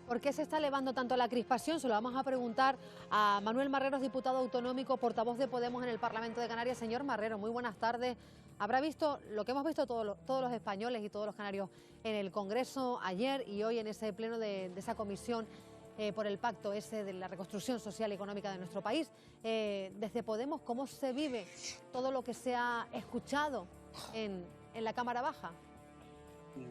¿Por qué se está elevando tanto la crispación? Se lo vamos a preguntar a Manuel Marrero, diputado autonómico, portavoz de Podemos en el Parlamento de Canarias. Señor Marrero, muy buenas tardes. Habrá visto lo que hemos visto todos los españoles y todos los canarios en el Congreso ayer y hoy en ese pleno de esa comisión por el pacto ese de la reconstrucción social y económica de nuestro país. Desde Podemos, ¿cómo se vive todo lo que se ha escuchado en la Cámara Baja?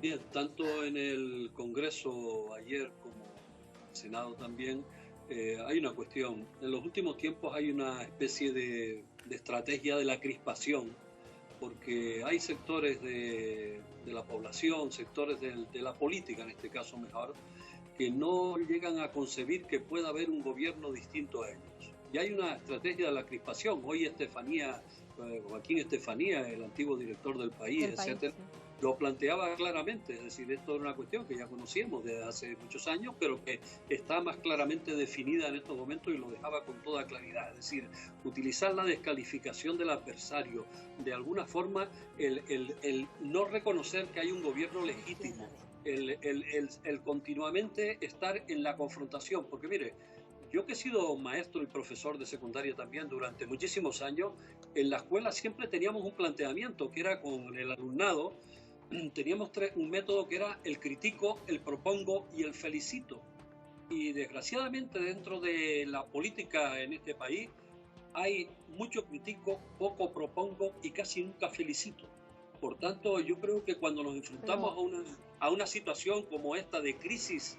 Bien, tanto en el Congreso ayer como en el Senado también hay una cuestión. En los últimos tiempos hay una especie de estrategia de la crispación, porque hay sectores de la población, sectores de la política en este caso mejor, que no llegan a concebir que pueda haber un gobierno distinto a ellos. Y hay una estrategia de la crispación. Hoy Joaquín Estefanía, el antiguo director del país, etcétera, Sí. lo planteaba claramente. Es decir, esto es una cuestión que ya conocíamos desde hace muchos años, pero que está más claramente definida en estos momentos y lo dejaba con toda claridad. Es decir, utilizar la descalificación del adversario, de alguna forma el no reconocer que hay un gobierno legítimo, el continuamente estar en la confrontación, porque mire, yo que he sido maestro y profesor de secundaria también durante muchísimos años, en la escuela siempre teníamos un planteamiento que era con el alumnado, teníamos un método que era el critico, el propongo y el felicito. Y desgraciadamente dentro de la política en este país hay mucho critico, poco propongo y casi nunca felicito. Por tanto, yo creo que cuando nos enfrentamos a una situación como esta de crisis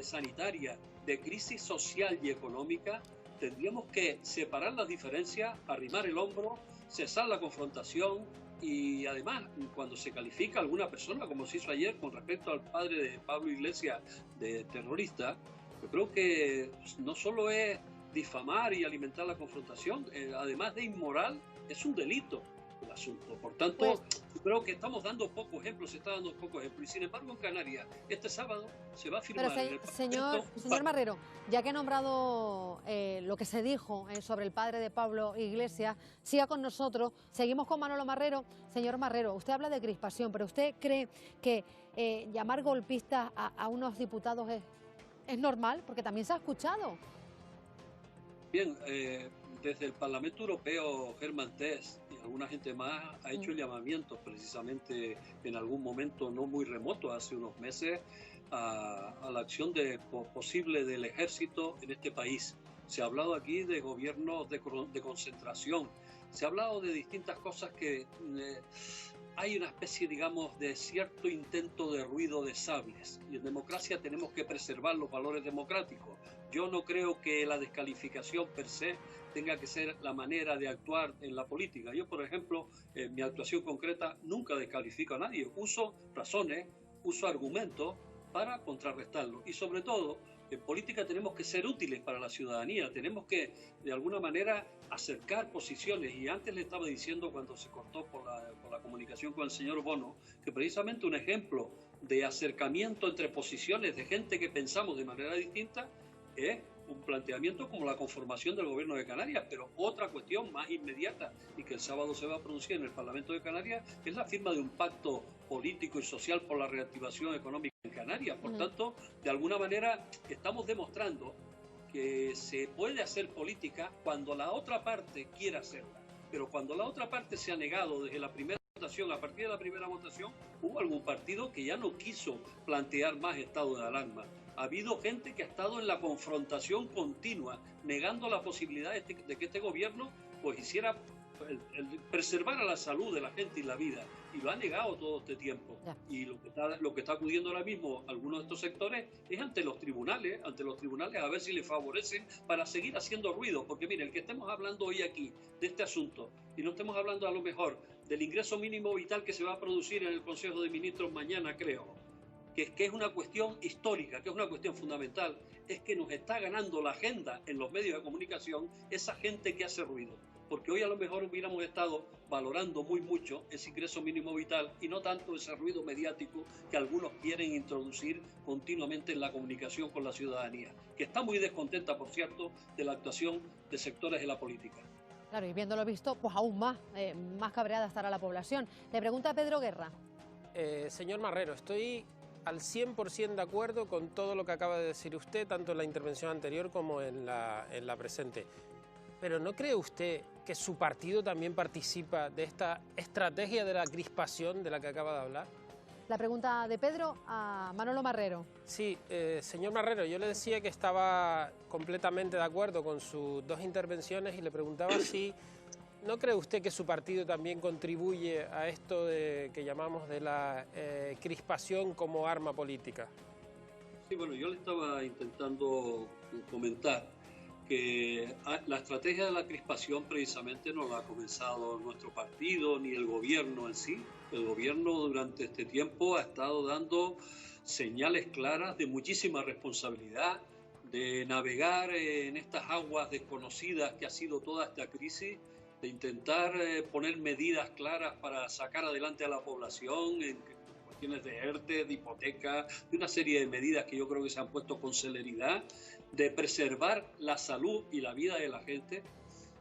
sanitaria, de crisis social y económica, tendríamos que separar las diferencias, arrimar el hombro, cesar la confrontación y además cuando se califica a alguna persona, como se hizo ayer con respecto al padre de Pablo Iglesias de terrorista, yo creo que no solo es difamar y alimentar la confrontación, además de inmoral, es un delito el asunto. Por tanto, Pues, yo creo que estamos dando pocos ejemplos, se está dando pocos ejemplos. Y sin embargo, en Canarias, este sábado se va a pero firmar en el señor Parlamento. Marrero, ya que he nombrado lo que se dijo sobre el padre de Pablo Iglesias, siga con nosotros. Seguimos con Manolo Marrero. Señor Marrero, usted habla de crispación, pero ¿usted cree que llamar golpistas a unos diputados es normal? Porque también se ha escuchado. Bien, desde el Parlamento Europeo, Germán Terz y alguna gente más ha hecho el llamamiento precisamente en algún momento no muy remoto, hace unos meses, a la acción posible del ejército en este país. Se ha hablado aquí de gobiernos de concentración, se ha hablado de distintas cosas que hay una especie, digamos, de cierto intento de ruido de sables. Y en democracia tenemos que preservar los valores democráticos. Yo no creo que la descalificación per se tenga que ser la manera de actuar en la política. Yo, por ejemplo, en mi actuación concreta nunca descalifico a nadie. Uso razones, uso argumentos para contrarrestarlo. Y sobre todo, en política tenemos que ser útiles para la ciudadanía, tenemos que de alguna manera acercar posiciones. Y antes le estaba diciendo cuando se cortó por la comunicación con el señor Bono, que precisamente un ejemplo de acercamiento entre posiciones de gente que pensamos de manera distinta es un planteamiento como la conformación del gobierno de Canarias, pero otra cuestión más inmediata y que el sábado se va a producir en el Parlamento de Canarias es la firma de un pacto político y social por la reactivación económica en Canarias. Por tanto, de alguna manera estamos demostrando que se puede hacer política cuando la otra parte quiera hacerla, pero cuando la otra parte se ha negado desde la primera votación, a partir de la primera votación, hubo algún partido que ya no quiso plantear más estado de alarma. Ha habido gente que ha estado en la confrontación continua, negando la posibilidad de que este gobierno pues hiciera preservar a la salud de la gente y la vida, y lo ha negado todo este tiempo. Ya. Y lo que está acudiendo ahora mismo algunos de estos sectores es ante los tribunales a ver si les favorecen para seguir haciendo ruido, porque mire, el que estemos hablando hoy aquí de este asunto y no estemos hablando a lo mejor del ingreso mínimo vital que se va a producir en el Consejo de Ministros mañana, creo, que es una cuestión histórica, que es una cuestión fundamental, es que nos está ganando la agenda en los medios de comunicación esa gente que hace ruido. Porque hoy a lo mejor hubiéramos estado valorando muy mucho ese ingreso mínimo vital y no tanto ese ruido mediático que algunos quieren introducir continuamente en la comunicación con la ciudadanía, que está muy descontenta, por cierto, de la actuación de sectores de la política. Claro, y viéndolo visto, pues aún más cabreada estará la población. Le pregunta a Pedro Guerra. Señor Marrero, estoy al 100% de acuerdo con todo lo que acaba de decir usted, tanto en la intervención anterior como en la presente. Pero ¿no cree usted que su partido también participa de esta estrategia de la crispación de la que acaba de hablar? La pregunta de Pedro a Manolo Marrero. Sí, señor Marrero, yo le decía que estaba completamente de acuerdo con sus dos intervenciones y le preguntaba si no cree usted que su partido también contribuye a esto que llamamos de la crispación como arma política. Sí, bueno, yo le estaba intentando comentar que la estrategia de la crispación precisamente no la ha comenzado nuestro partido ni el gobierno en sí. El gobierno durante este tiempo ha estado dando señales claras de muchísima responsabilidad, de navegar en estas aguas desconocidas que ha sido toda esta crisis, de intentar poner medidas claras para sacar adelante a la población en cuestiones de ERTE, de hipoteca, de una serie de medidas que yo creo que se han puesto con celeridad, de preservar la salud y la vida de la gente.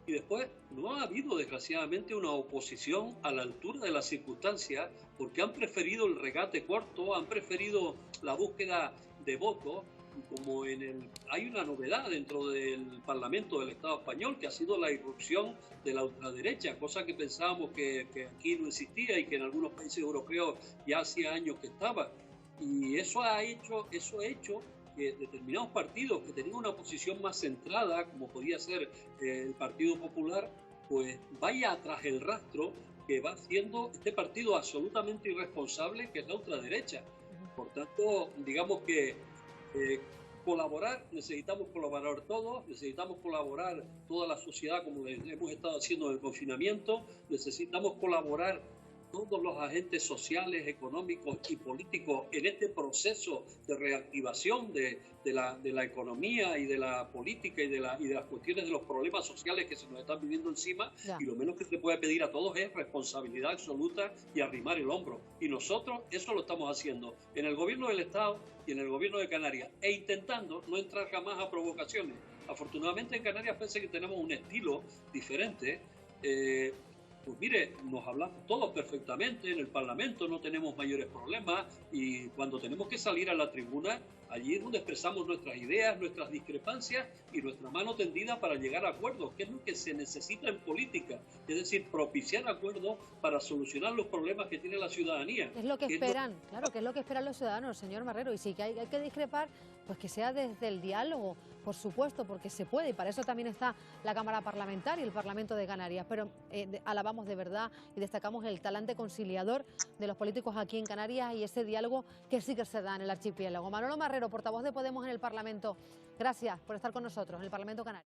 Y después no ha habido, desgraciadamente, una oposición a la altura de las circunstancias, porque han preferido el regate corto, han preferido la búsqueda de votos, como hay una novedad dentro del Parlamento del Estado español, que ha sido la irrupción de la ultraderecha, cosa que pensábamos que aquí no existía y que en algunos países europeos ya hacía años que estaba. Y eso ha hecho que determinados partidos que tenían una posición más centrada, como podía ser el Partido Popular, pues vaya tras el rastro que va haciendo este partido absolutamente irresponsable, que es la ultraderecha. Por tanto, digamos que necesitamos colaborar todos, necesitamos colaborar toda la sociedad como hemos estado haciendo en el confinamiento, necesitamos colaborar todos los agentes sociales, económicos y políticos en este proceso de reactivación de la economía y de la política y de las cuestiones de los problemas sociales que se nos están viviendo encima. Ya. Y lo menos que se puede pedir a todos es responsabilidad absoluta y arrimar el hombro. Y nosotros eso lo estamos haciendo en el gobierno del Estado y en el gobierno de Canarias, e intentando no entrar jamás a provocaciones. Afortunadamente en Canarias pensé que tenemos un estilo diferente. Pues mire, nos hablamos todos perfectamente, en el Parlamento no tenemos mayores problemas, y cuando tenemos que salir a la tribuna, allí es donde expresamos nuestras ideas, nuestras discrepancias y nuestra mano tendida para llegar a acuerdos, que es lo que se necesita en política, es decir, propiciar acuerdos para solucionar los problemas que tiene la ciudadanía. Es lo que esperan, claro, que es lo que esperan los ciudadanos, señor Marrero, y si hay que discrepar, pues que sea desde el diálogo, por supuesto, porque se puede, y para eso también está la Cámara Parlamentaria y el Parlamento de Canarias, pero alabamos de verdad y destacamos el talante conciliador de los políticos aquí en Canarias y ese diálogo que sí que se da en el archipiélago. Manolo Marrero, portavoz de Podemos en el Parlamento, gracias por estar con nosotros en el Parlamento Canario.